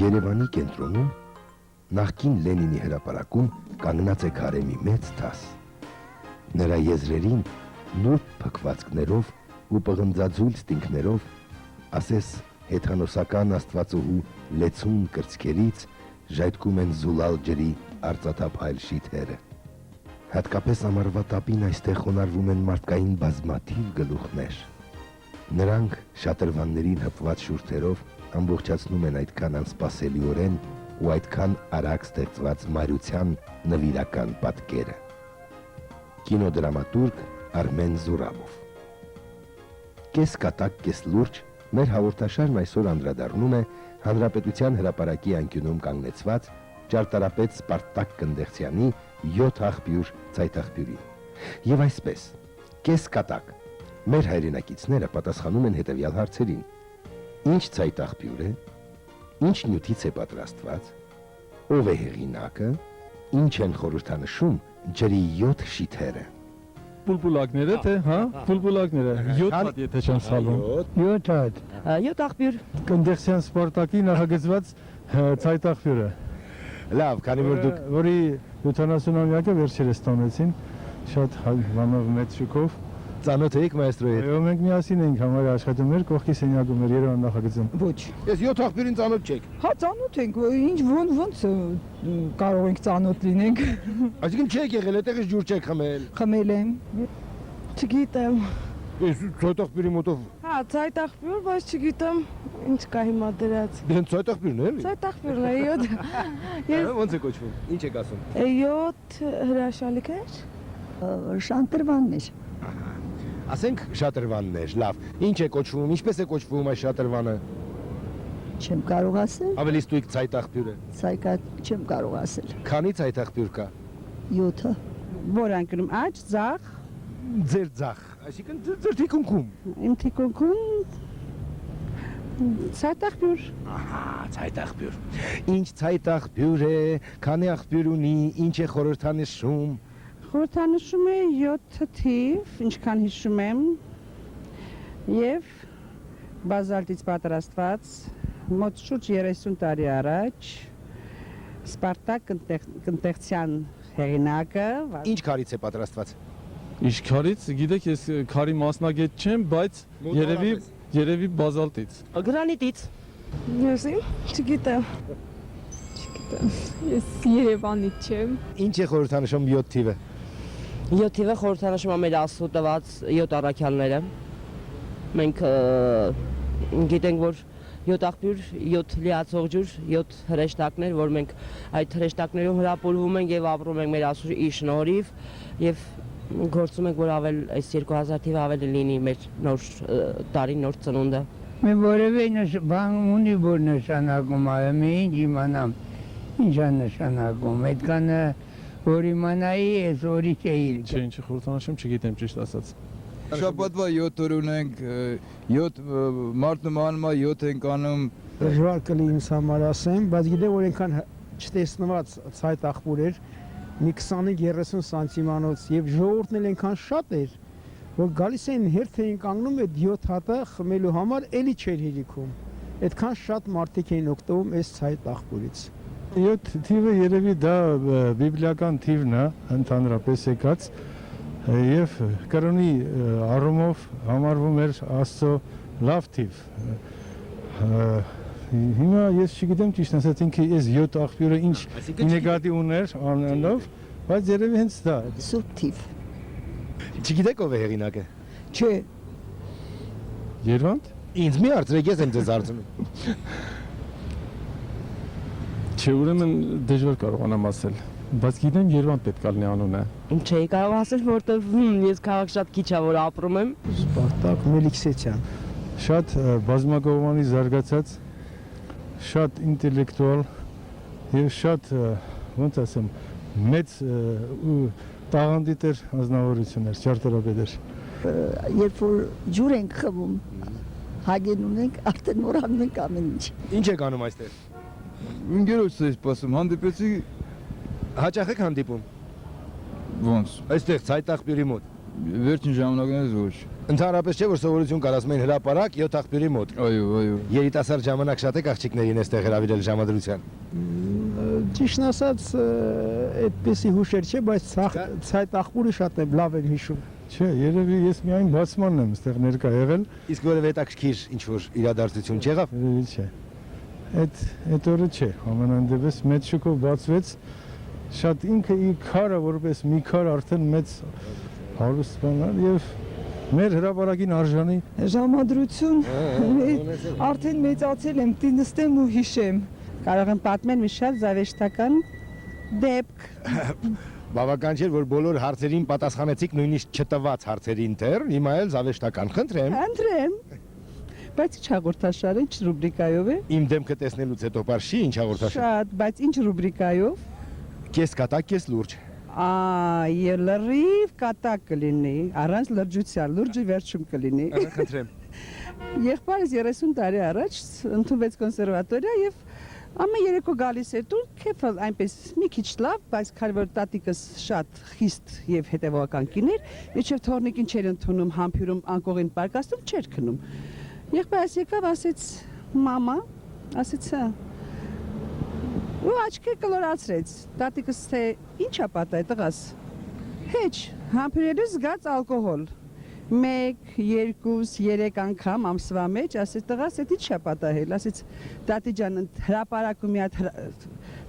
Երևանի կենտրոնում նախկին Լենինի հրապարակում կանգնած է քարե մի մեծ թաս։ Նրա եզրերին նուրբ փքվածքներով ու պղնձաձույլ ստինքներով, ասես հեթանոսական աստվածուհու լեցուն կրծքերից ժայթքում են զուլալ ջրի արծաթափայլ շիթերը։ Հատկապես ամառվա տապին այստեղ խոնարհվում են մարդկային բազմաթիվ գլուխներ։ Նրանք շատրվաններին հպված շուրթերով ամբողջացնում են այդքան անսպասելիորեն ու այդքան արագ ստեղծված մայրության նվիրական պատկերը։ Կինոդրամատուրգ Արմեն Զուրաբով։ Կես կատակ, կես լուրջ մեր հաղորդաշարն այսօր անդրադառնում է Հանրապետության հրապարակի անկյունում կանգնեցված ճարտարապետ Սպարտակ Կնդեղցյանի 7 աղբյուր ցայտաղբյուրին։ Եվ այսպես, կես կատակ մեր հայրենակիցները պատասխանում են հետևյալ հարցերին. ինչ ցայտաղբյուր է, ինչ նյութից է պատրաստված, ով է հեղինակը, ինչ են խորհրդանշում ջրի 7 շիթերը։ Բուլբուլակները թե, հա, բուլբուլակները 7 հատ եթե չեմ սխալվում։ 7 հատ։ 7 աղբյուր։ Կնդեղցյան Սպարտակի նախագծված ցայտաղբյուրը։ Լավ, քանի որ դուք որի 70-ամյակը վերջերս տոնեցին, շատ բանով մեծ շուկով։ ծանոթ եք մայստրոյի հետ։ Այո, մենք միասին ենք համարյա աշխատում մեր կողքի սենյակում էր Երևան նախագծում։ Ոչ։ Ես 7 աղբյուրին ծանոթ չեք։ Հա, ծանոթ ենք, ինչ ոնց կարող ենք ծանոթ լինենք։ Այսինքն չեք եղել, այդտեղից ջուր չեք խմել։ Խմել եմ։ Չգիտեմ։ Ես ցայտաղբյուրի մոտով։ Հա, ցայտաղբյուր, բայց չգիտեմ ինչ կա հիմա դրած։ Դեն ցայտաղբյուրն է։ Ցայտաղբյուրն է 7։ Ոնց է կոչվում։ Ինչ եք ասում։ 7 հրաշալիքեր։ Շանտրվանն էր։ Ասենք շատրվանն էր, լավ։ Ինչ է կոչվում, ինչպես է կոչվում այս շատրվանը։ Չեմ կարող ասել։ Ավելի ստույգ ցայտաղբյուրը։ Ցայկա չեմ կարող ասել։ Քանի ցայտաղբյուր կա։ 7-ը։ Որ անկնում աճ, ձախ, Ձեր ձախ, այսինքն ձեր թիկունքում։ իմ թիկունքում ցայտաղբյուր։ Ահա, ցայտաղբյուր։ Ինչ ցայտաղբյուր է, քանի աղբյուր ունի, ինչ է խորհրդանշում։ Խորհրդանշում է 7 թիվ, ինչքան հիշում եմ, եւ բազալտից պատրաստված մոտ շուրջ 30 տարի առաջ Սպարտակ Կնդեղցյան հեղինակը Ինչ քարից է պատրաստված։ Իշ քարից, գիտեք, ես քարի մասնագետ չեմ, բայց երևի բազալտից։ Գրանիտից։ Ես չգիտեմ։ Ես Երևանից չեմ։ Ինչ է խորհրդանշում 7 թիվը։ 7 թիվը խորհրդանշում է մեր Աստծո տված 7 առաքյալները։ Մենք գիտենք, որ 7 աղբյուր, 7 լիացող ջուր, 7 հրեշտակներ, որ մենք այդ հրեշտակներում հրապուրվում ենք եւ ապրում ենք մեր Աստծո շնորհիվ եւ գործում ենք, որ այս 2000 թիվը ավելի լինի մեր նոր տարի, նոր ծնունդը։ Մի որևէ բան ունի, որ նշանակում է, ինչ իմանամ, ինչ է նշանակում, այդքանը որ իմանայի ես որի չէի։ Չէ, ինչի խորհրդանշում չգիտեմ ճիշտ ասած։ Շաբաթվա 7 օր ունենք, 7 մարդը մանմա 7 ենք անում։ Դժվար կլինի ինձ համար ասեմ, բայց գիտեմ, որ այնքան չտեսնված ցայտաղբյուր էր, մի 25-30 սանտիմանոց եւ ժողովուրդն էլ այնքան շատ էր, որ գալիս էին հերթ էին կանգնում այդ 7 հատը խմելու համար, էլի չէր հերիքում։ Այդքան շատ մարդիկ էին օգտվում այս ցայտաղբյուրից։ 7 թիվը երևի դա բիբլիական թիվն է, ընդհանրապես եկած, եւ կրոնի առումով համարվում էր Աստծո լավ թիվ։ Հիմա ես չգիտեմ ճիշտ ասած ինքը այս 7 աղբյուրը ինչ նեգատիվ ուներ անելով, բայց երևի հենց դա։ Սուրբ թիվ։ Չգիտեք ով է հեղինակը։ Չէ։ Երևան։ Ինձ մի հարցրեք, ես եմ ձեզ հարցնում։ Չէ, ուրեմն դժվար կարողանամ ասել, բայց գիտեմ Երևան պետք է լինի անունը։ Չէի կարող ասել, որտեվ ես քաղաք շատ քիչ է որ ապրում եմ։ Սպարտակ Մելիքսեթյան։ Շատ բազմակողմանի զարգացած, շատ ինտելեկտուալ եւ շատ ոնց ասեմ, մեծ տաղանդի տեր ազնվորություն էր, ճարտարապետ էր։ Երբ որ ջուր ենք խմում, հագեն ունենք, արդեն մոռանում ենք ամեն ինչ։ Ինչ եք անում այստեղ։ Ինգերոջս էի սպասում, հանդիպեցի Հաճախ եք հանդիպում։ ոնց։ Այստեղ ցայտաղբյուրի մոտ։ Վերջին ժամանակներս ոչ։ Ընդհանրապես չէ որ սովորություն կար ասում են հրապարակ 7 աղբյուրի մոտ։ Այո։ Երիտասարդ ժամանակ շատ եք աղջիկներին այստեղ հրավիրել ժամադրության։ Ճիշտ ասած, այդպեսի հուշեր չէ, բայց ցայտ աղբուրը շատ է լավ եմ հիշում։ Չէ, երևի ես միայն բացմանն եմ այստեղ ներկա եղել, Իսկ որևէ հետաքրքիր ինչ որ իրադարձություն չեղավ։ երևի չէ։ Այդ օրը չէ, ամենայն դեպս մեծ շուկով բացվեց, շատ ինքը իր քարը որպես մի քար արդեն մեծ հարուստ բան եւ մեր հրապարակին արժանի Ժամադրություն արդեն մեծացել եմ, նստեմ ու հիշեմ։ Կարող եմ պատմել մի շատ զավեշտական դեպք։ Բավական չէ որ բոլոր հարցերին պատասխանեցիք նույնիսկ չտված հարցերին դեռ, հիմա էլ զավեշտական խնդրեմ։ Ընտրեմ։ Բայց ինչ հաղորդաշար է, ինչ ռուբրիկայով է։ Իմ դեմքը տեսնելուց հետո բարշի ինչ հաղորդաշար։ Շատ, բայց ինչ ռուբրիկայով։ Կես կատակ, կես լուրջ։ Լրիվ կատակ կլինի, առանց լրջության, լուրջը վերջում կլինի։ Խնդրեմ։ Եղբայրս 30 տարի առաջ ընդունվեց կոնսերվատորիա եւ ամեն երեկո գալիս էր տուն, քեֆը այնպես մի քիչ լավ, բայց քանի որ տատիկս շատ խիստ եւ հետեւողական կին էր, միջև թորնիկին չէր ընդունում, համբյուրում անկողին պարկաստում չէր քնում։ Եղբայրս եկավ, ասեց մամա, ասեց ու աչքի կլորացրեց։ Տատիկս թե ի՞նչ է պատահ տղաս։ Հեչ, համբյուրելուց զգաց ալկոհոլ։ 1, 2, 3 անգամ ամսվա մեջ, ասեց տղաս, այդ ինչ է պատահել, ասեց տատի ջան, հրապարակում մի հատ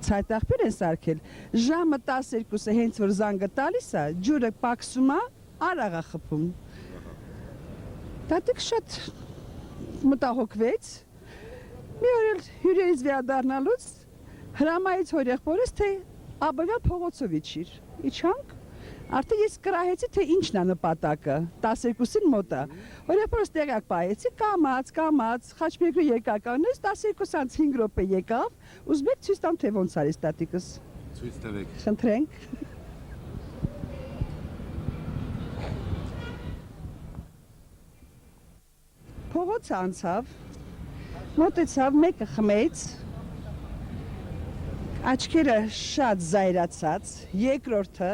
ցայտ աղբյուր են սարքել, ժամը 12-ը հենց որ զանգը տալիս է, ջուրը պակսում է, արաղ է խփում։ Տատիկ շատ մտահոգվեց, մի օր էլ հյուրերից վերադառնալուց հրամայեց հորեղբորս, թե Աբովյան փողոցով իջիր, իջանք, արդեն ես կրահեցի, թե ինչն է նպատակը, 12-ին մոտ է, հորեղբորս տեղյակ պահեցի, կամաց, խաչմերուկի երկականից, 12-5 րոպե եկավ, ուզում եք ցույց տամ, թե ոնց արեց տատիկս։ Ցույց տվեք։ Խնդրենք։ Փողոց անցավ, մոտեցավ, մեկը խմեց, աչքերը շատ զայրացած, երկրորդը,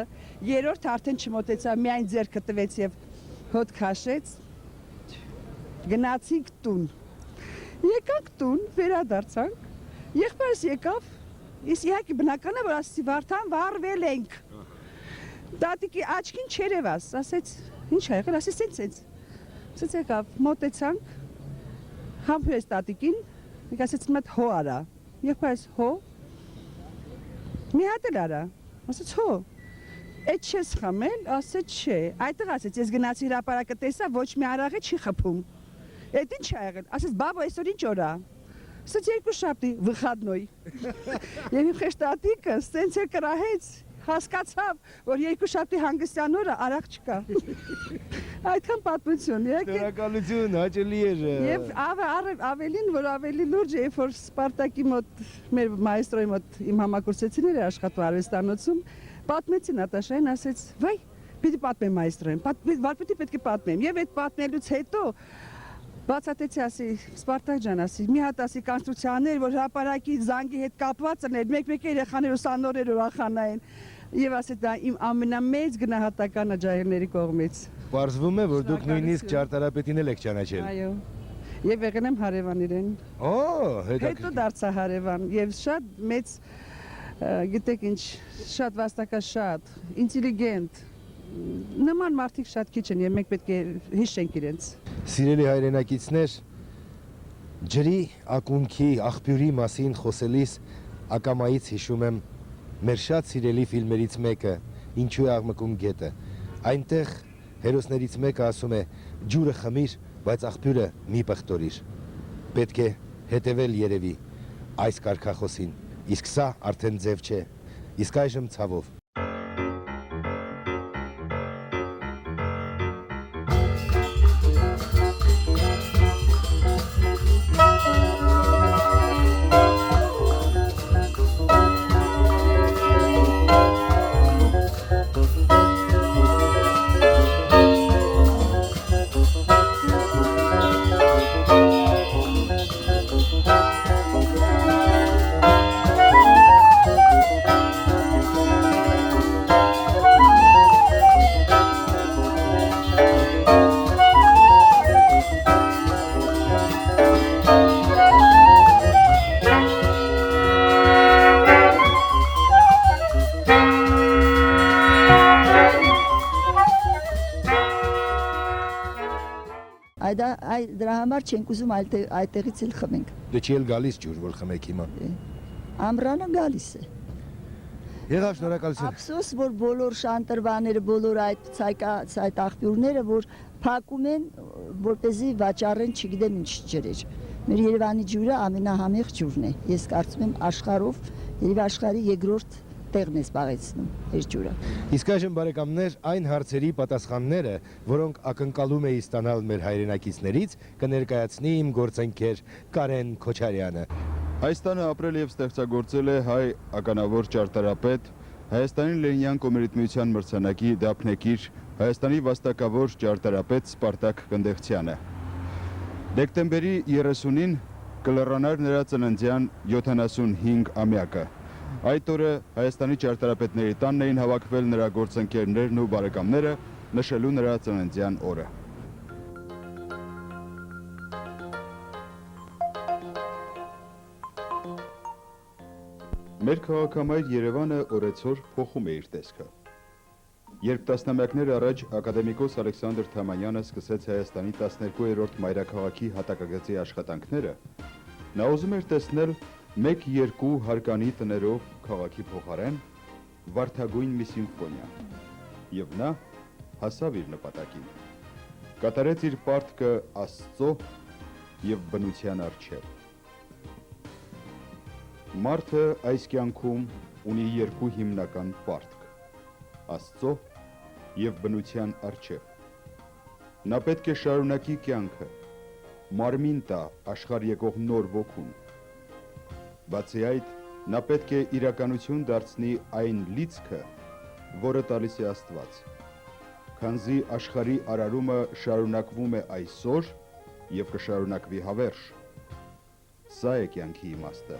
երրորդը արդեն չմոտեցավ, միայն ձեռքը տվեց եւ հոտ քաշեց, գնացինք տուն։ Եկանք տուն, վերադարձանք, եղբայրս եկավ, ես իհարկե բնական է, որ ասեցի Վարդան, վառվել ենք։ Տատիկի աչքին չերևաս, ասեց, ինչ ա եղել, ասեց սենց։ Ասեց եկավ, մոտեցանք, համբուրեց տատիկին, եք ասեց մատ հո արա, եղբայրս հո, մի հատ էլ արա, ասեց հո, այդ չես խմել, ասեց չէ, այդտեղ ասեց, ես գնացի հրապարակը տեսա, ոչ մի արաղ է չի խփում, այդ ինչ ա եղել, ասեց բաբա այսօր ինչ օր ա, ասեց երկուշաբթի, վխադնոյ, եւ իմ խեշտատիկը սենց է կրահեց, հասկացավ, որ երկուշաբթի հանգստյան օրը արաղ չկա, այդքան պատմություն, Շնորհակալություն, հաճելի էր։ Եվ ավելին, որ ավելի լուրջ է, երբ որ Սպարտակի մոտ, մեր մայստրոյի մոտ իմ համակուրսեցիները աշխատում արվեստանոցում, պատմեցի Նատաշային, ասեց, վայ, պիտի պատմեմ մայստրոյին, պիտի պետք է պատմեմ, եւ այդ պատմելուց հետո բացատրեցի, ասի, Սպարտակ ջան, ասի, մի հատ ասի կոնստրուկցիաներ, որ հրապարակի զանգի հետ կապված են, մեկ-մեկ երեխաներ ուսանողներ ուրախանային, եւ ասի, դա իմ ամենամեծ գնահատականը ջահելների կողմից։ Պարզվում է, որ դուք նույնիսկ ճարտարապետին էլ եք ճանաչել։ Այո։ Եվ եղել եմ հարևան իրեն։ Հետո դարձա հարևան եւ շատ մեծ, գիտեք ինչ, շատ վաստակաշատ, ինտելիգենտ։ Նման մարդիկ շատ քիչ են եւ մենք պետք է հիշենք իրենց։ Սիրելի հայրենակիցներ, ջրի, ակունքի, աղբյուրի մասին խոսելիս ակամայից հիշում եմ մեր շատ սիրելի ֆիլմերից մեկը, Ինչու է աղմկում գետը։ Այնտեղ հերոսներից մեկը ասում է. ջուրը խմիր, բայց աղբյուրը մի պղտորիր։ Պետք է հետևել երևի այս կարգախոսին, իսկ սա արդեն ձև չէ, իսկ այժմ ցավով։ Դրա համար չենք ուզում այդտեղից էլ խմենք։ Դե չի էլ գալիս ջուր, որ խմեք հիմա։ Ամռանը գալիս է։ Եղավ, շնորհակալություն։ Ափսոս, որ բոլոր շանտրվաները, բոլոր այդ ցայտ աղբյուրները, որ փակում են, որպեսզի վաճառեն, չգիտեմ ինչ ջրեր։ Մեր Երևանի ջուրը ամենահամեղ ջուրն է։ Ես կարծում եմ աշխարհով եւ աշխարհի երկրորդ տեղն է զբաղեցնում այս ջուրը։ Իսկ այժմ բարեկամներ, այն հարցերի պատասխանները, որոնք ակնկալում էի ստանալ մեր հայրենակիցներից, կներկայացնի իմ գործընկեր Կարեն Քոչարյանը։ Հայաստանը ապրել եւ ստեղծագործել է հայ ականավոր ճարտարապետ, Հայաստանի Լենինյան կոմերիտ միության մրցանակի դափնեկիր, Հայաստանի վաստակավոր ճարտարապետ Սպարտակ Կնդեղցյանը։ Դեկտեմբերի 30-ին կլռանար նրա ծննդյան 75-ամյակը։ Այդ օրը Հայաստանի ճարտարապետների տանն էին հավաքվել նրա գործընկերներն ու բարեկամները նշելու նրա ծննդյան օրը։ Մեր քաղաքամայր Երևանը օրեցօր փոխում է իր տեսքը։ Երբ տասնամյակներ առաջ ակադեմիկոս Ալեքսանդր Թամանյանը սկսեց Հայաստանի 12-րդ մայրաքաղաքի հատակագծի աշխատանքները, նա ուզում էր տեսնել 1-2 հարկանի տներով քաղաքի փոխարեն վարդագույն մի սիմֆոնիա, եւ նա հասավ իր նպատակին։ Կատարեց իր պարտքը Աստծո եւ բնության առջև։ Մարդը այս կյանքում ունի երկու հիմնական պարտք՝ Աստծո եւ բնության առջև։ Նա պետք է շարունակի կյանքը, մարմին տա աշխարհ եկող նոր ոգուն։ Բացի այդ, նա պետք է իրականություն դարձնի այն լիցքը, որը տալիս է Աստված։ Քանզի աշխարհի արարումը շարունակվում է այսօր եւ կշարունակվի հավերժ։ Սա է կյանքի իմաստը։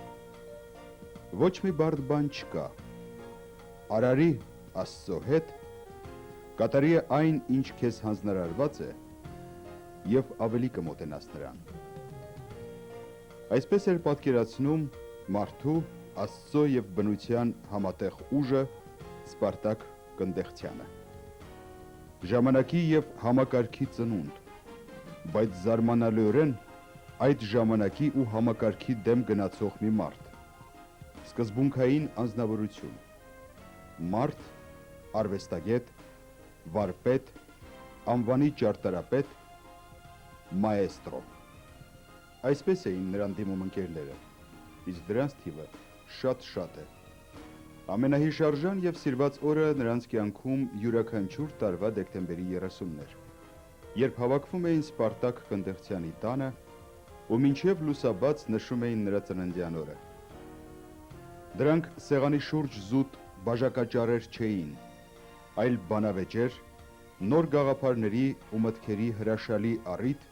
Ոչ մի բարդ բան չկա։ Արարի Աստծո հետ, կատարի այն, ինչ քեզ հանձնարարված է, եւ ավելի կմոտենաս նրան։ Այսպես էր պատկերացնում մարդու, Աստծո եւ բնության համատեղ ուժը Սպարտակ Կնդեղցյանը։ Ժամանակի եւ համակարգի ծնունդ, բայց զարմանալիորեն այդ ժամանակի ու համակարգի դեմ գնացող մի մարդ։ Սկզբունքային անձնավորություն, մարդ, արվեստագետ, վարպետ, անվանի ճարտարապետ, մաեստրո։ Այսպես էին նրան դիմում ընկերները, իսկ դրանց թիվը շատ է։ Ամենահիշարժան եւ սիրված օրը նրանց կյանքում յուրաքանչյուր տարվա դեկտեմբերի 30-ն էր, երբ հավաքվում էին Սպարտակ Կնդեղցյանի տանը ու մինչև լուսաբաց նշում էին նրա ծննդյան օրը։ Դրանք սեղանի շուրջ զուտ բաժակաճառեր չէին, այլ բանավեճեր, նոր գաղափարների ու մտքերի հրաշալի առիթ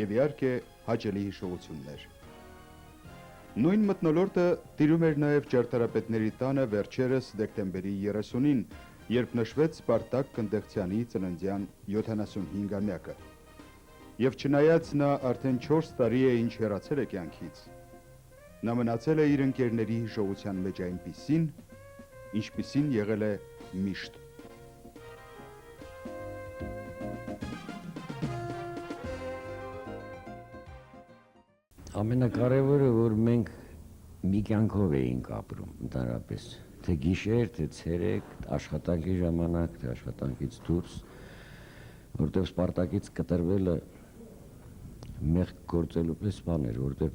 եւ իհարկե հաճելի հիշողություններ։ Նույն մթնոլորտը տիրում էր նաեւ ճարտարապետների տանը վերջերս դեկտեմբերի 30-ին, երբ նշվեց Սպարտակ Կնդեղցյանի ծննդյան 75-ամյակը։ Եվ չնայած նա արդեն 4 տարի է ինչ հեռացել է կյանքից, նա մնացել է իր ընկերների հիշողության մեջ այնպիսին, ինչպիսին եղել է միշտ։ Ամենակարևորը, որ մենք մի կյանքով էինք ապրում, ընդհանրապես, թե գիշեր, թե ցերեկ, աշխատանքի ժամանակ, թե աշխատանքից դուրս, որտեղ Սպարտակից կտրվելը մեղք գործելու պես բան էր, որտեղ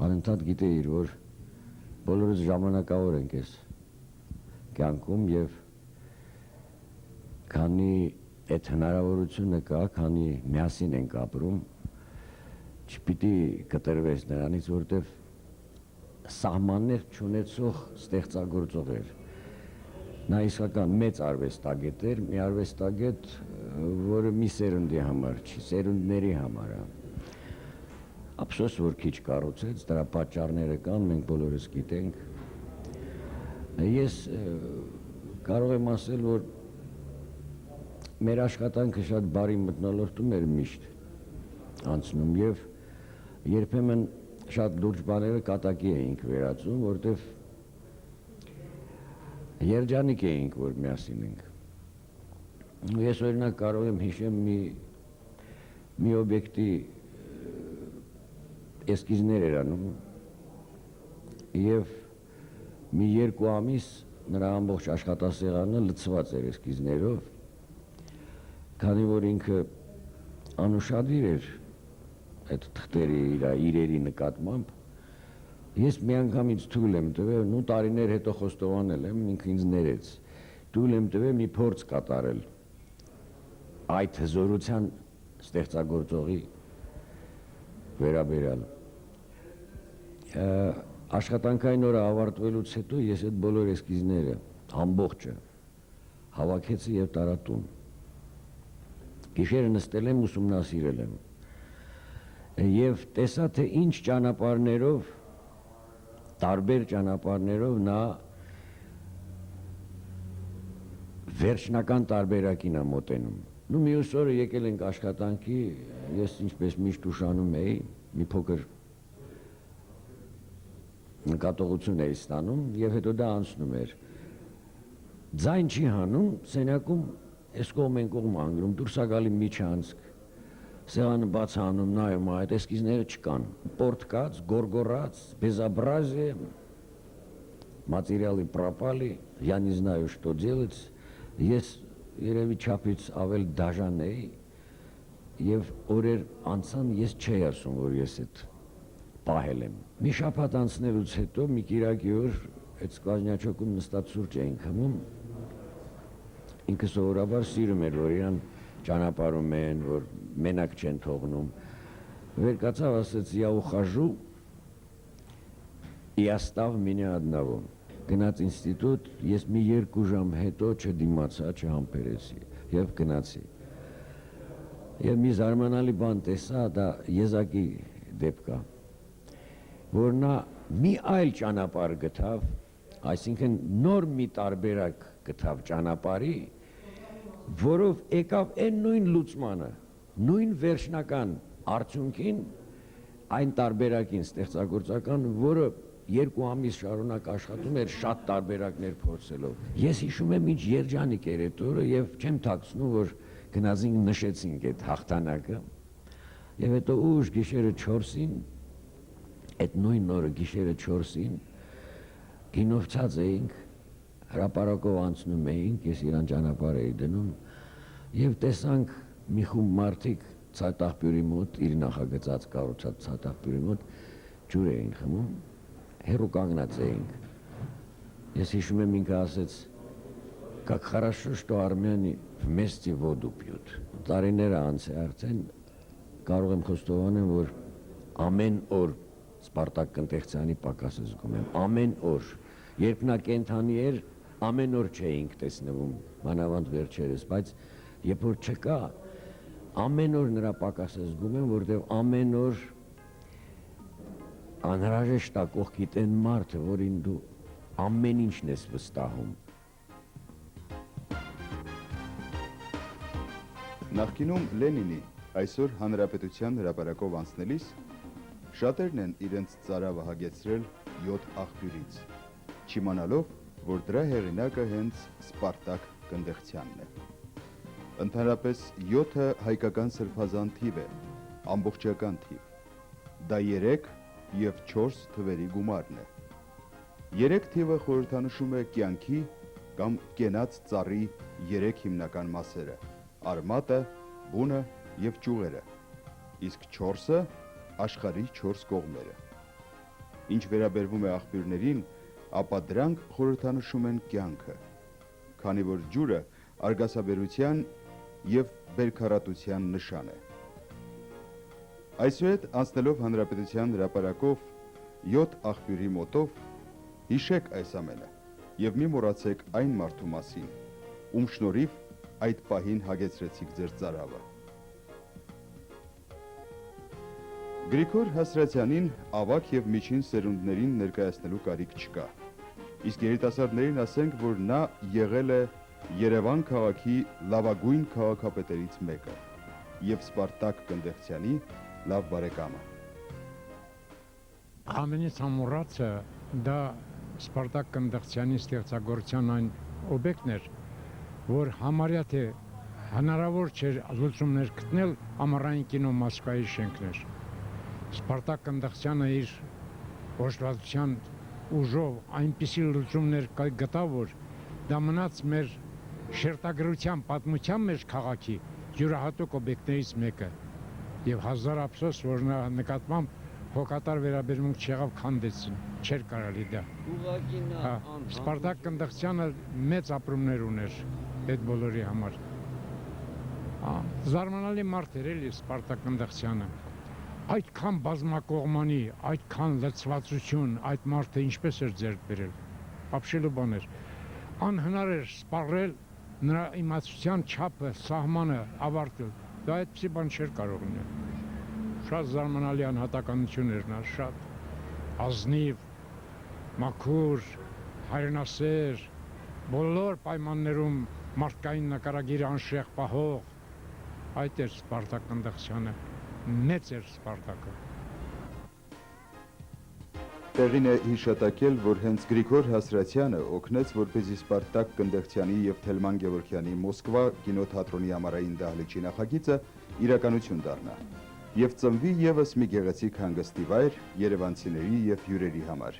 անընդհատ գիտեիր, որ բոլորս ժամանակավոր ենք այս կյանքում եւ քանի այդ հնարավորությունը կա, քանի միասին ենք ապրում, չպիտի կտրվես նրանից, որտեղ սահմաններ չունեցող ստեղծագործող էր։ Նա իսկական մեծ արվեստագետ էր, մի արվեստագետ, որը մի սերունդի համար չի, սերունդների համար է։ Ափսոս, որ քիչ կառուցեց, դրա պատճառները կան, մենք բոլորս գիտենք։ Ես կարող եմ ասել, որ մեր աշխատանքը շատ բարի մթնոլորտում էր միշտ անցնում եւ երբեմն շատ լուրջ բաները կատակի էինք վերածում, որտեվ երջանիկ էինք, որ միասին ենք։ Ես օրինակ կարող եմ հիշեմ մի մի օբյեկտի էսկիզներ էր անում եւ մի 2 ամիս նրա ամբողջ աշխատասեղանը լցված էր էսկիզներով, քանի որ ինքը անուշադիր էր այդ թղթերի իրերի նկատմամբ, ես միանգամից թույլ եմ տվել, նու տարիներ հետո խոստովանել եմ, ինքը ինձ ներեց, թույլ եմ տվել մի փորձ կատարել այդ հզորության ստեղծագործողի վերաբերյալ։ Աշխատանքային օրը ավարտվելուց հետո ես այդ բոլոր էսկիզները ամբողջը հավաքեցի եւ տարա տուն։ Գիշերը նստել եմ, ուսումնասիրել եմ եւ տեսա թե ինչ ճանապարհներով, տարբեր ճանապարհներով նա վերջնական տարբերակին է մոտենում։ Նու մյուս օրը եկել ենք աշխատանքի, ես ինչպես միշտ ուշանում էի, մի փոքր նկատողություն էի ստանում եւ հետո դա անցնում էր։ Ձայն չի հանում, սենյակում այս կողմ են կողմ անգլում, դուրս է գալի միջանցք, սեղանը բաց անում, նայում, այդ էսկիզները չկան, պորտկած, գորգորած, безобразие, материалы пропали, я не знаю, что делать, ես երևի չափից ավել դաժան էի եւ օրեր անցան ես չէի ասում, որ ես այդ պահել եմ։ Մի շաբաթ անցնելուց հետո մի կիրակի օր այդ սկվազնյաչոկում նստած սուրճ էինք խմում, ինքը սովորաբար сիրում էր, որ իրան ճանապարհում են, որ մենակ չեն թողնում։ Վեր կացավ, ասեց, я ухожу и оставь меня одного։ Գնաց ինստիտուտ, ես մի 2 ժամ հետո չդիմացա, չհամբերեցի եւ գնացի։ Եվ մի զարմանալի բան տեսա, դա եզակի դեպք է, որ նա մի այլ ճանապարհ գտավ, այսինքն նոր մի տարբերակ գտավ ճանապարհի, որով եկավ այն նույն լուծմանը, նույն վերջնական արդյունքին, այն տարբերակին ստեղծագործական, որը 2 ամիս շարունակ աշխատում էր շատ տարբերակներ փորձելով։ Ես հիշում եմ ինչ երջանիկ էր այդ օրը եւ չեմ թաքցնում, որ գնացինք նշեցինք այդ հաղթանակը։ Եվ հետո ուշ գիշերը 4-ին, այդ նույն օրը գիշերը 4-ին գինովցած էինք, հրապարակով անցնում էինք, ես իրան ճանապարհ էի դնում եւ տեսանք մի խումբ մարդիկ ցատաղբյուրի մոտ, իր նախագծած կառուցած ցատաղբյուրի մոտ ջուր էին խմում, հերու կանգնած էինք։ Ես հիշում եմ ինքը ասեց, как хорошо, что армяне вместе воду пьют։ Տարիները անց է արդեն, կարող եմ խոստովանել, որ ամեն օր Սպարտակ Կնտեղցյանի պակասը զգում եմ, ամեն օր, երբ նա կենթանի էր, ամեն օր չէինք տեսնվում, մանավանդ վերջերս, բայց երբ որ չկա, ամեն օր նրա պակասը զգում եմ, որտեղ ամեն օր անհրաժեշտ է կողքիդ այն մարդը, որին դու ամեն ինչն ես վստահում։ Նախկինում Լենինի, այսօր Հանրապետության հրապարակով անցնելիս, շատերն են իրենց ծարավը հագեցրել 7 աղբյուրից, չիմանալով, որ դրա հեղինակը հենց Սպարտակ Կնդեղցյանն է։ Ընդհանրապես 7-ը հայկական սրբազան թիվ է, ամբողջական թիվ։ Դա 3 եւ 4 թվերի գումարն է։ 3 թիվը խորհրդանշում է կյանքի կամ կենաց ծառի 3 հիմնական մասերը՝ արմատը, բունը եւ ճյուղերը, իսկ 4-ը աշխարհի 4 կողմերը։ Ինչ վերաբերվում է աղբյուրներին, ապա դրանք խորհրդանշում են կյանքը, քանի որ ջուրը արգասաբերության եւ բերքարատության նշան է։ Այսուհետ անցնելով Հանրապետության հրապարակով 7 աղբյուրի մոտով, հիշեք այս ամենը եւ մի մոռացեք այն մարդու մասին, ում շնորհիվ այդ պահին հագեցրեցիք ձեր ծարավը։ Գրիգոր Հասրատյանին ավագ եւ միջին սերունդներին ներկայացնելու կարիք չկա։ Իսկ երիտասարդներին ասենք, որ նա եղել է Երևան քաղաքի լավագույն քաղաքապետերից մեկը եւ Սպարտակ Կնդեղցյանի լավ բարեկամը։ Ամենից ամոռացը դա Սպարտակ Կնդեղցյանի ստեղծագործության այն օբյեկտն էր, որ համարյա թե հնարավոր չէր լուծումներ գտնել ամառային կինո Մոսկվայի շենքներ։ Սպարտակ Կնդղցյանը իր ոչվածության ուժով այնպիսի լուծումներ գտավ, որ դա մնաց մեր շերտագրության պատմության մեջ քաղաքի յուրահատուկ օբյեկտներից մեկը։ Եվ հազար ափսոս, որ նա նկատմամբ հոգատար վերաբերմունք չեղավ, քանդեցին, չէր կարելի դա։ Սպարտակ Կնդղցյանը մեծ ապրումներ ուներ այդ բոլորի համար։ Զարմանալի մարդ էր էլի Սպարտակ Կնդղցյանը։ Այդքան բազմակողմանի, այդքան լծվածություն, այդ մարդը ինչպես էր ձեռք բերել։ Ապշելու բան էր։ Անհնար էր սպառել նրա իմացության չափը, սահմանը ավարտել։ Դա այդպիսի բան չէր կարող ունել։ Շատ զարմանալի անհատականություն էր նա, շատ ազնիվ, մաքուր, հայրենասեր, բոլոր պայմաններում մարդկային նկարագիր անշեղ պահող։ Այդ էր Սպարտակ Կնդղցյանը, մեծ էր Սպարտակը։ Տեղին է հիշատակել, որ հենց Գրիգոր Հասրացյանը օգնեց, որպեսզի Սպարտակ Կնդղցյանի և Թելման Գևորգյանի Մոսկվա կինոթատրոնի ամառային դահլիճի նախագիծը իրականություն դառնա և ծնվի ևս մի գեղեցիկ հանգստի վայր երևանցիների և հյուրերի համար։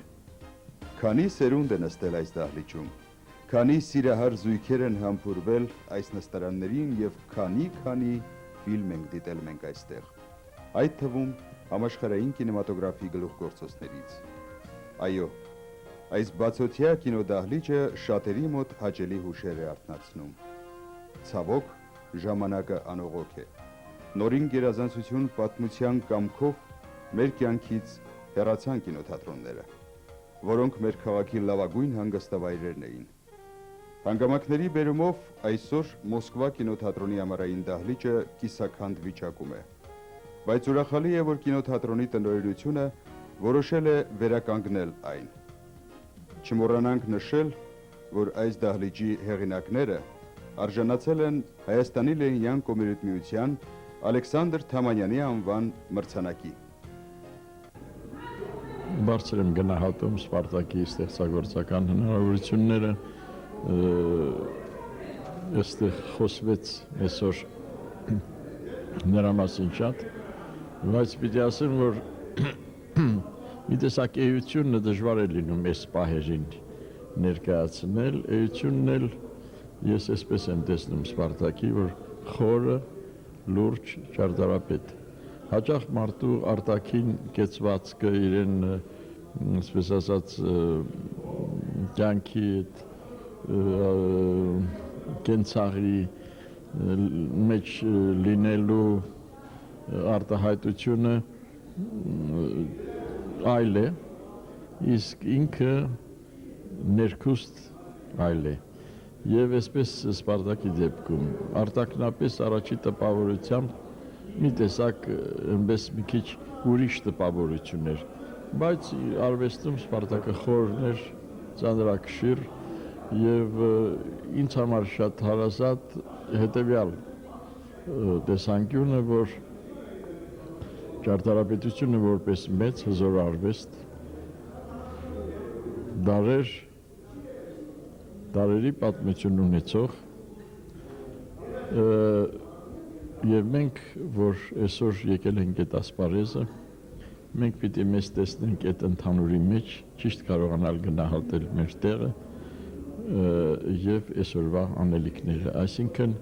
Քանի սերունդ է նստել այս դահլիճում, քանի սիրահար զույգեր են համբուրվել այս նստարաններին և քանի ֆիլմ ենք դիտել մենք այստեղ, այդ թվում համաշխարհային կինեմատոգրաֆի գլուխգործոցներից։ Այո, այս բացօթյա կինոդահլիճը շատերի մոտ հաճելի հուշեր է արթնացնում։ Ցավոք, ժամանակը անողոք է։ Նորին գերազանցություն պատմության կամքով մեր կյանքից հեռացան կինոթատրոնները, որոնք մեր քաղաքի լավագույն հանգստավայրերն էին։ Հանգամանքների բերումով այսօր Մոսկվա կինոթատրոնի ամառային դահլիճը կիսաքանդ վիճակում է։ Բայց ուրախալի է, որ կինոթատրոնի տնօրինությունը որոշել է վերականգնել այն։ Չմոռանանք նշել, որ այս դահլիճի հեղինակները արժանացել են Հայաստանի Լենինյան կոմունիստ միության Ալեքսանդր Թամանյանի անվան մրցանակի։ Բարձր եմ գնահատում Սպարտակի ստեղծագործական հնարավորությունները, այստեղ խոսվեց այսօր նրա մասին շատ, բայց պիտի ասեմ, որ մի տեսակ էությունը դժվար է լինում այս պահերին ներկայացնել, էությունն էլ ես այսպես եմ տեսնում Սպարտակի, որ խորը, լուրջ ճարտարապետ։ Հաճախ մարդու արտաքին կեցվածքը իրեն, այսպես ասած, կյանքի կենցաղի մեջ լինելու արտահայտությունը այլ է, իսկ ինքը ներքուստ այլ է։ Եվ այսպես Սպարտակի դեպքում արտաքնապես առաջի տպավորությամբ մի տեսակ այնպես մի քիչ ուրիշ տպավորություն էր, բայց արվեստում Սպարտակը խորն էր, ծանրակշիռ եւ ինձ համար շատ հարազատ հետեւյալ տեսանկյունը, որ ճարտարապետությունը որպես մեծ հզոր արվեստ դարերի պատմություն ունեցող եւ մենք, որ այսօր եկել ենք այդ ասպարեզը, մենք պիտի մեզ տեսնենք այդ ընդհանուրի մեջ, ճիշտ կարողանալ գնահատել մեր տեղը եւ այսօրվա անելիքները, այսինքն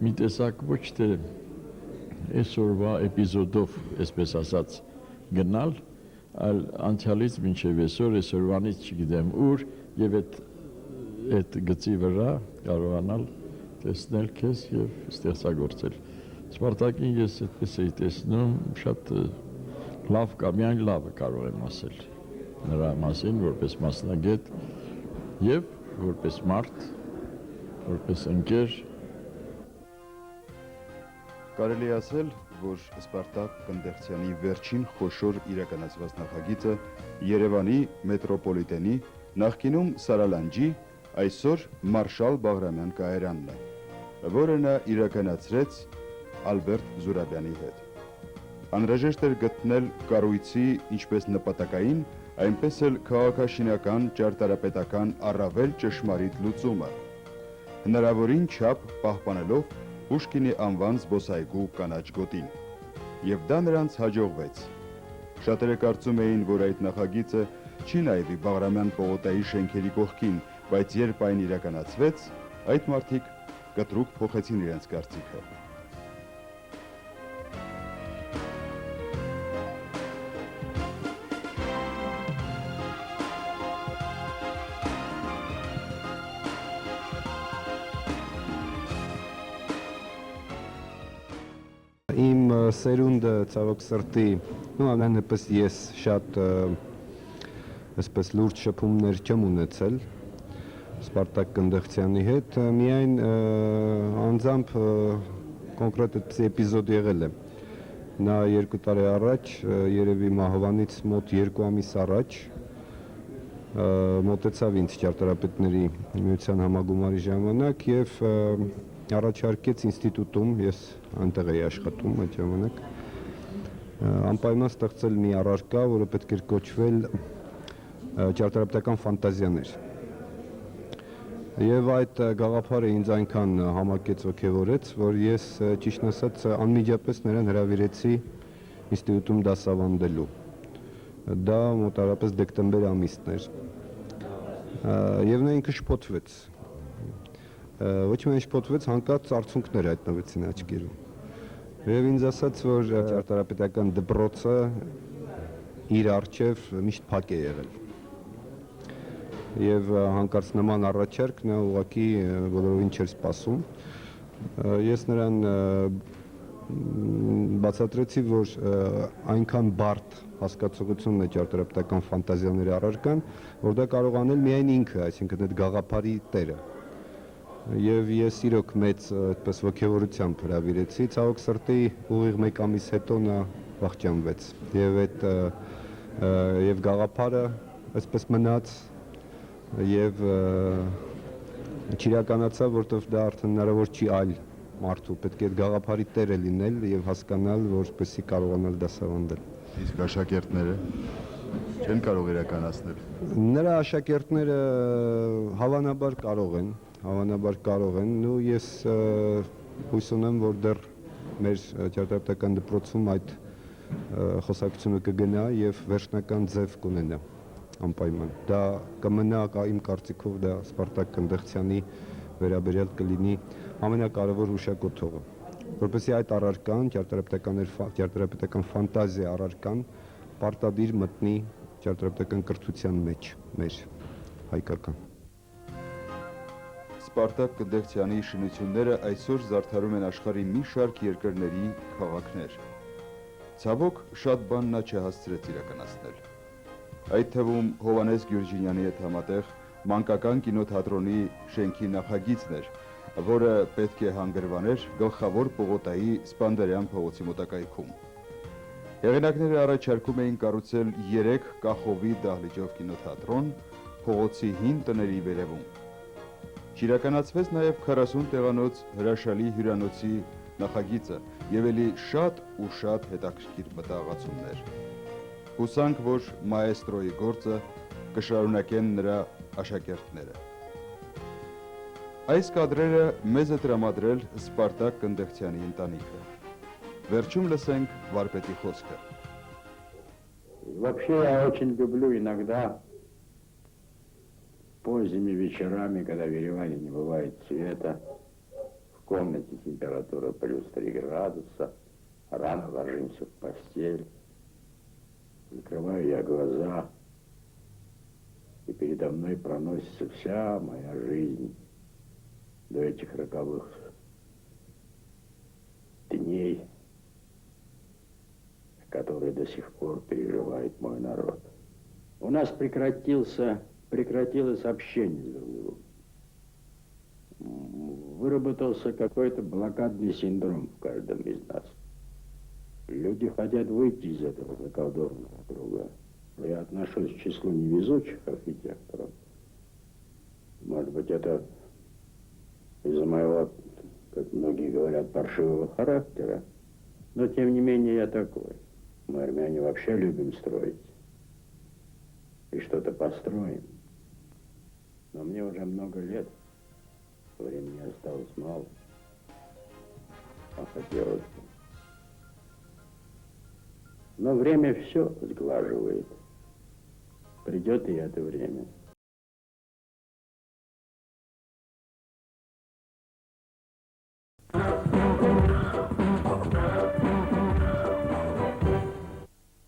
մի տեսակ ոչ թե այսօրվա էպիզոդով, այսպես ասած, գնալ, այլ անցյալից մինչև այսօրվանից չգիտեմ ուր եւ այդ գծի վրա կարողանալ տեսնել քեզ եւ ստեղծագործել։ Սպարտակին ես այդպես էի տեսնում, շատ լավ կամ միայն լավը կարող եմ ասել նրա մասին, որպես մասնագետ եւ որպես մարդ, որպես ընկեր։ Կարելի ասել, որ Սպարտակ Կնդղցյանի վերջին խոշոր իրականացված նախագիծը Երևանի մետրոպոլիտենի, նախկինում Սարալանջի, այսօր Մարշալ Բաղրամյան կայարանն է, որը նա իրականացրեց Ալբերտ Զուրաբյանի հետ։ Անհրաժեշտ էր գտնել կառույցի ինչպես նպատակային, այնպես էլ քաղաքաշինական, ճարտարապետական առավել ճշմարիտ լուծումը, հնարավորին չափ պահպանելով Պուշկինի անվան զբոսայգու կանաչ գոտին։ Եվ դա նրանց հաջողվեց։ Շատերը կարծում էին, որ այդ նախագիծը չի նայվի Բաղրամյան պողոտայի շենքերի կողքին, բայց երբ այն իրականացվեց, այդ մարդիկ կտրուկ փոխեցին իրենց կարծիքը։ Իմ սերունդը ցավոք սրտի, ամենապես ես շատ այսպես լուրջ շփումներ չեմ ունեցել Սպարտակ Կնդեղցյանի հետ, միայն անձամբ կոնկրետ այդպիսի էպիզոդ եղել է։ Նա 2 տարի առաջ, երևի մահվանից մոտ 2 ամիս առաջ, մոտեցավ ինձ ճարտարապետների միության համագումարի ժամանակ եւ առաջարկեց ինստիտուտում, ես այնտեղ էի աշխատում այդ ժամանակ, անպայման ստեղծել մի առարկա, որը պետք էր կոչվել ճարտարապետական ֆանտազիաներ։ Եվ այդ գաղափարը ինձ այնքան համակեց ոգևորեց, որ ես ճիշտ ասած անմիջապես նրան հրավիրեցի ինստիտուտում դասավանդելու։ Դա մոտավորապես դեկտեմբեր ամիսն էր։ Եվ նա ինքը շփոթվեց։ Ոչ միայն շփոթվեց, հանկարծ արցունքներ հայտնվեցին աչքերում։ Եվ ինձ ասաց, որ ճարտարապետական դպրոցը իր առջև միշտ փակ է եղել։ Եվ հանկարծ նման առաջարկ նա ուղղակի բոլորովին չէր սպասում։ Ես նրան բացատրեցի, որ այնքան բարդ հասկացողությունն է ճարտարապետական ֆանտազիաների առարկան, որ դա կարող անել միայն ինքը, այսինքն այդ գաղափարի տերը։ Եվ ես իրոք մեծ այդպես ոգևորությամբ հրավիրեցի, ցավոք սրտի ուղիղ 1 ամիս հետո նա վախճանվեց։ Եվ գաղափարը այսպես մնաց եւ չիրականացավ, որովհետեւ դա արդեն հնարավոր չի այլ մարդու, պետք է այդ գաղափարի տերը լինել եւ հասկանալ, որպեսզի կարողանալ դասավանդել։ Իսկ աշակերտները չեն կարող իրականացնել։ Նրա աշակերտները հավանաբար կարող են, ու ես հույս ունեմ, որ դեռ մեր ճարտարապետական դպրոցում այդ խոսակցությունը կգնա եւ վերջնական ձև կունենա անպայման։ Դա կմնա իմ կարծիքով դա Սպարտակ Կնդեղցյանի վերաբերյալ կլինի ամենակարևոր հուշակոթողը, որպեսզի այդ առարկան, ճարտարապետական ֆանտազիա առարկան պարտադիր մտնի ճարտարապետական կրթության մեջ, մեր հայկական։ Սպարտակ Կնդեղցյանի շինությունները այսօր զարդարում են աշխարհի մի շարք երկրների քաղաքներ։ Ցավոք, շատ բան նա չհասցրեց իրականացնել։ Այդ թվում Հովհաննես Գյուրջինյանի հետ համատեղ մանկական կինոթատրոնի շենքի նախագիծն էր, որը պետք է հանգրվաներ գլխավոր պողոտայի Սպանդերյան փողոցի մոտակայքում։ Հեղինակները առաջարկում էին կառուցել 3 կախովի դահլիճով կինոթատրոն փողոցի հին տների վերևում։ Չիրականացվեց նաև 40 տեղանոց հրաշալի հյուրանոցի նախագիծը եւ ելի շատ ու շատ հետաքրքիր մտահղացումներ։ Հուսանք, որ մաեստրոյի գործը կշարունակեն նրա աշակերտները։ Այս կադրերը մեզ է տրամադրել Սպարտակ Կնդեղցյանի ընտանիքը։ Վերջում լսենք վարպետի խոսքը։ Вообще я очень люблю иногда поздними вечерами, когда в Ереване не бывает света, в комнате температура плюс 3 градуса, рано ложимся в постель, закрываю я глаза, и передо мной проносится вся моя жизнь до этих роковых дней, которые до сих пор переживает мой народ. У нас прекратилось общение с друг другом. Выработался какой-то блокадный синдром в каждом из нас. Люди хотят выйти из этого заколдованного круга. Я отношусь к числу невезучих архитекторов. Может быть, это из-за моего, как многие говорят, паршивого характера. Но, тем не менее, я такой. Мы, армяне, вообще любим строить. И что-то построим. Но мне уже много лет. Времени осталось мало. хотелось бы. Но время все сглаживает. Придет и это время.